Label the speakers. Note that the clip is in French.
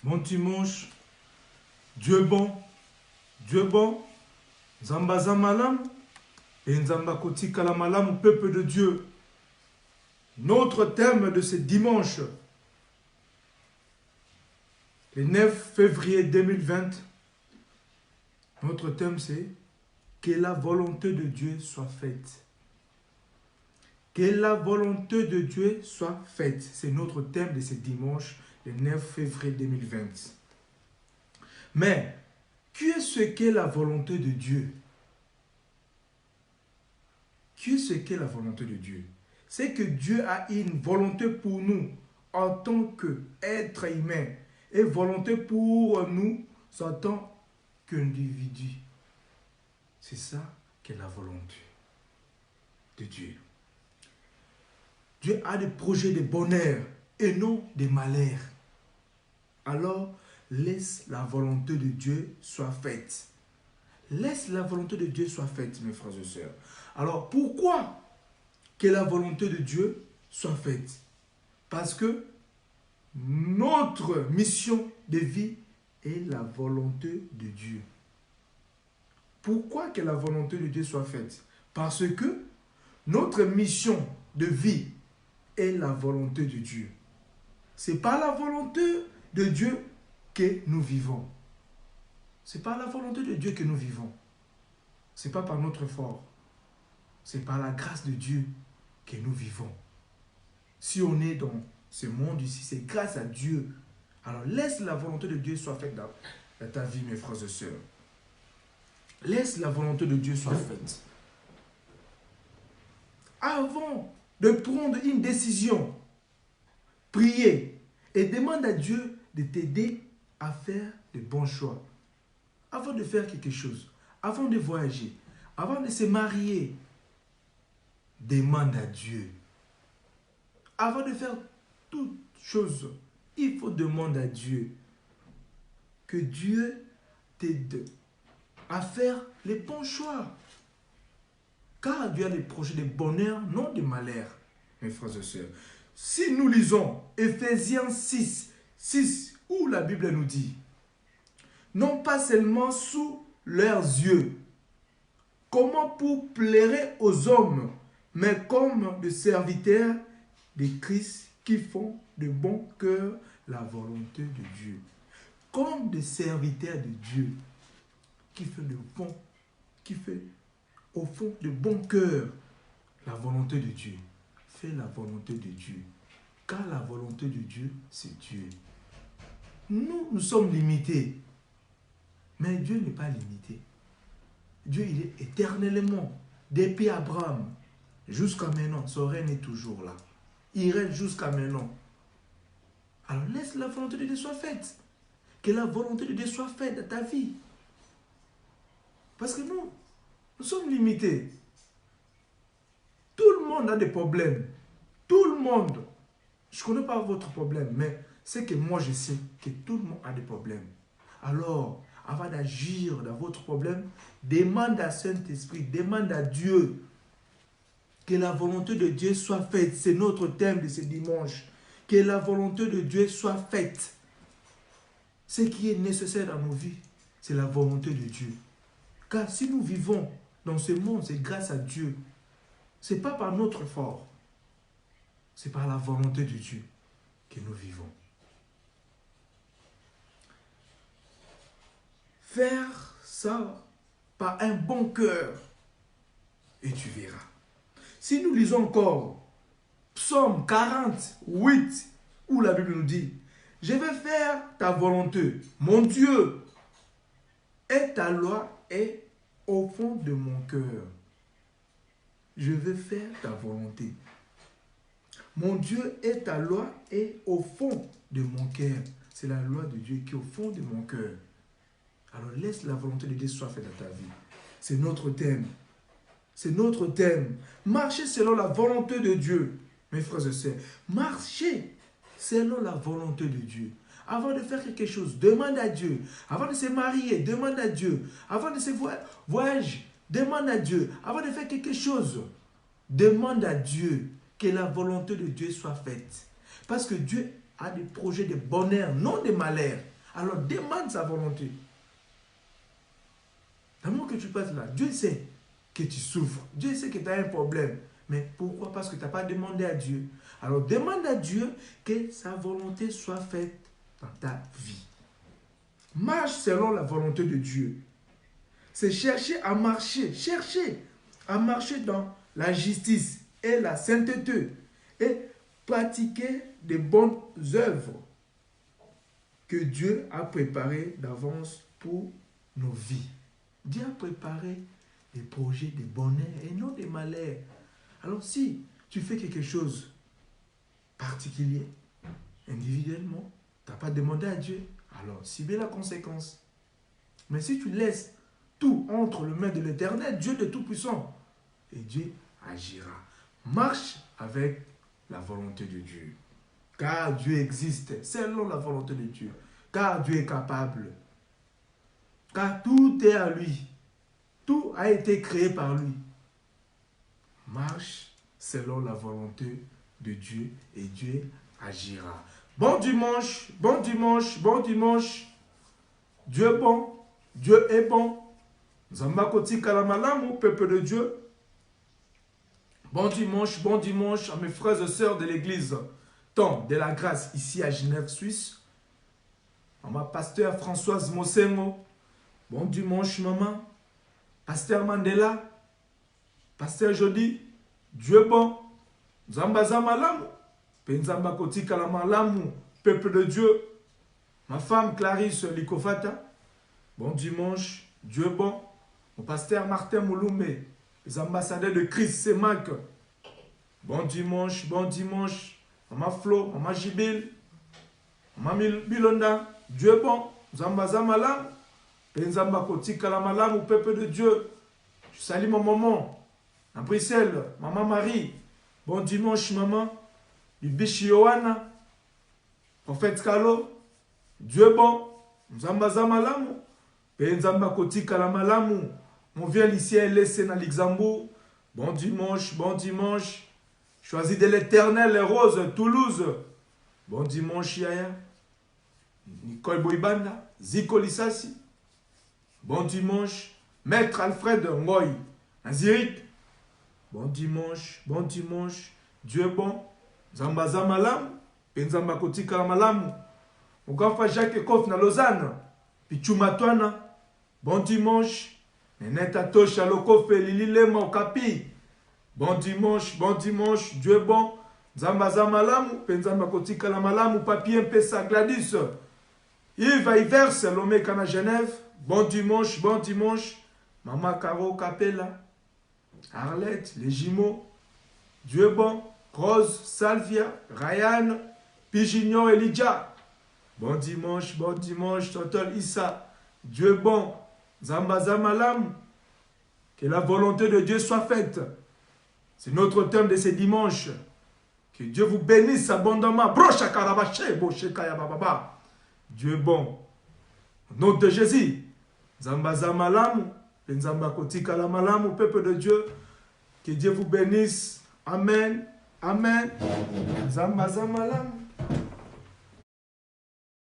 Speaker 1: Bon dimanche, Dieu bon, Dieu bon, Nzamba Zamalam et Nzamba Kotika la Malam, peuple de Dieu. Notre thème de ce dimanche, le 9 février 2020, notre thème c'est que la volonté de Dieu soit faite. Que la volonté de Dieu soit faite. C'est notre thème de ce dimanche, le 9 février 2020. Mais, qu'est-ce qu'est la volonté de Dieu? Qu'est-ce qu'est la volonté de Dieu? C'est que Dieu a une volonté pour nous en tant qu'être humain et volonté pour nous en tant qu'individu. C'est ça qu'est la volonté de Dieu. Dieu a des projets de bonheur et non de malheur. Alors, laisse la volonté de Dieu soit faite. Laisse la volonté de Dieu soit faite, mes frères et sœurs. Alors, pourquoi que la volonté de Dieu soit faite? Parce que notre mission de vie est la volonté de Dieu. Pourquoi que la volonté de Dieu soit faite? Parce que notre mission de vie est la volonté de Dieu. C'est par la volonté de Dieu que nous vivons. C'est par la volonté de Dieu que nous vivons. C'est pas par notre effort. C'est par la grâce de Dieu que nous vivons. Si on est dans ce monde ici, c'est grâce à Dieu. Alors laisse la volonté de Dieu soit faite dans ta vie, mes frères et sœurs. Laisse la volonté de Dieu soit faite. Avant de prendre une décision, priez et demande à Dieu de t'aider à faire de bons choix. Avant de faire quelque chose, avant de voyager, avant de se marier, demande à Dieu. Avant de faire toute chose, il faut demander à Dieu que Dieu t'aide à faire les bons choix. Car Dieu a des projets de bonheur, non de malheur, mes frères et sœurs. Si nous lisons Ephésiens 6, où la Bible nous dit, non pas seulement sous leurs yeux, comment pour plaire aux hommes, mais comme des serviteurs de Christ qui font de bon cœur la volonté de Dieu. Comme des serviteurs de Dieu qui fait de bon, qui fait au fond de bon cœur la volonté de Dieu. Fais la volonté de Dieu. Car la volonté de Dieu, c'est Dieu. Nous sommes limités. Mais Dieu n'est pas limité. Dieu, il est éternellement, depuis Abraham jusqu'à maintenant. Son règne est toujours là. Il règne jusqu'à maintenant. Alors laisse la volonté de Dieu soit faite. Que la volonté de Dieu soit faite dans ta vie. Parce que nous sommes limités. Tout le monde a des problèmes. Tout le monde. Je ne connais pas votre problème, mais c'est que moi je sais que tout le monde a des problèmes. Alors, avant d'agir dans votre problème, demande à Saint-Esprit, demande à Dieu que la volonté de Dieu soit faite. C'est notre thème de ce dimanche. Que la volonté de Dieu soit faite. Ce qui est nécessaire dans nos vies, c'est la volonté de Dieu. Car si nous vivons dans ce monde, c'est grâce à Dieu. Ce n'est pas par notre effort. C'est par la volonté de Dieu que nous vivons. Faire ça par un bon cœur et tu verras. Si nous lisons encore Psaume 48, où la Bible nous dit, je vais faire ta volonté, mon Dieu, et ta loi est au fond de mon cœur. Je vais faire ta volonté. Mon Dieu et ta loi est au fond de mon cœur. C'est la loi de Dieu qui est au fond de mon cœur. Alors laisse la volonté de Dieu soit faite dans ta vie. C'est notre thème. C'est notre thème. Marchez selon la volonté de Dieu. Mes frères et sœurs, marchez selon la volonté de Dieu. Avant de faire quelque chose, demande à Dieu. Avant de se marier, demande à Dieu. Avant de se voyager, demande à Dieu. Avant de faire quelque chose, demande à Dieu que la volonté de Dieu soit faite. Parce que Dieu a des projets de bonheur, non de malheur. Alors demande sa volonté. L'amour que tu passes là, Dieu sait que tu souffres. Dieu sait que tu as un problème. Mais pourquoi? Parce que tu n'as pas demandé à Dieu. Alors demande à Dieu que sa volonté soit faite dans ta vie. Marche selon la volonté de Dieu. C'est chercher à marcher dans la justice et la sainteté et pratiquer de bonnes œuvres que Dieu a préparées d'avance pour nos vies. Dieu a préparé des projets de bonheur et non de malheur. Alors si tu fais quelque chose particulier, individuellement, tu n'as pas demandé à Dieu, alors subis la conséquence. Mais si tu laisses tout entre les mains de l'Éternel, Dieu de Tout-Puissant, et Dieu agira. Marche avec la volonté de Dieu. Car Dieu existe selon la volonté de Dieu. Car Dieu est capable. Car tout est à lui. Tout a été créé par lui. Marche selon la volonté de Dieu et Dieu agira. Bon dimanche, bon dimanche, bon dimanche. Dieu est bon, Dieu est bon. Zambakoti Kalamalamu, peuple de Dieu. Bon dimanche à mes frères et sœurs de l'église Temps de la Grâce ici à Genève, Suisse. À ma pasteur Françoise Mosengo. Bon dimanche, maman. Pasteur Mandela. Pasteur Jody. Dieu bon. Zambaza Malamu. Penzamba Koti Kalamalamu, peuple de Dieu. Ma femme Clarisse Likofata. Bon dimanche, Dieu bon. Mon pasteur Martin Mouloumé. Les ambassadeurs de Christ Semak. Bon dimanche, bon dimanche. Maman Flo, Maman Jibil. Maman Bilonda. Dieu bon. Zambaza Malam. Penzamba Koti Kalamalamu, peuple de Dieu. Je salue mon maman. À Bruxelles, Maman Marie. Bon dimanche, maman. Bibishi Yohana. Prophète Kalo. Dieu bon. Zambaza Malamu. Penzamba Koti Kalamalamu. On vient ici à laisser dans Luxembourg. Bon dimanche, bon dimanche. Choisis de l'Éternel, les roses, Toulouse. Bon dimanche, Yaya. Nicole Boibanda. Ziko Lissassi. Bon dimanche. Maître Alfred Ngoy. Zurich. Bon dimanche, bon dimanche. Dieu est bon. Zambaza Malam. Penzamba Koti Kalamalamu. Mugafa Jacques Kof na Lausanne. Pichumatwana. Bon dimanche. Neneta Tosha Lokofe Lililema Okapi. Bon dimanche, Dieu est bon. Zambaza Malamu, Penzamba Koti Kalamalamu, Papier Mpesa Gladys. Yves Iverse, Lomeka na Genève. Bon dimanche, Maman Caro Capella. Arlette, les Jumeaux. Dieu est bon. Rose, Salvia, Ryan, Pigignon, Elijah. Bon dimanche, Total Issa. Dieu est bon. Zambaza Malam. Que la volonté de Dieu soit faite. C'est notre thème de ce dimanche. Que Dieu vous bénisse abondamment. Dieu est bon. Au nom de Jésus. Zambaza Malam. Penzamba Koti Kalamalamu, peuple de Dieu. Que Dieu vous bénisse. Amen. Amen. Zambaza Malam.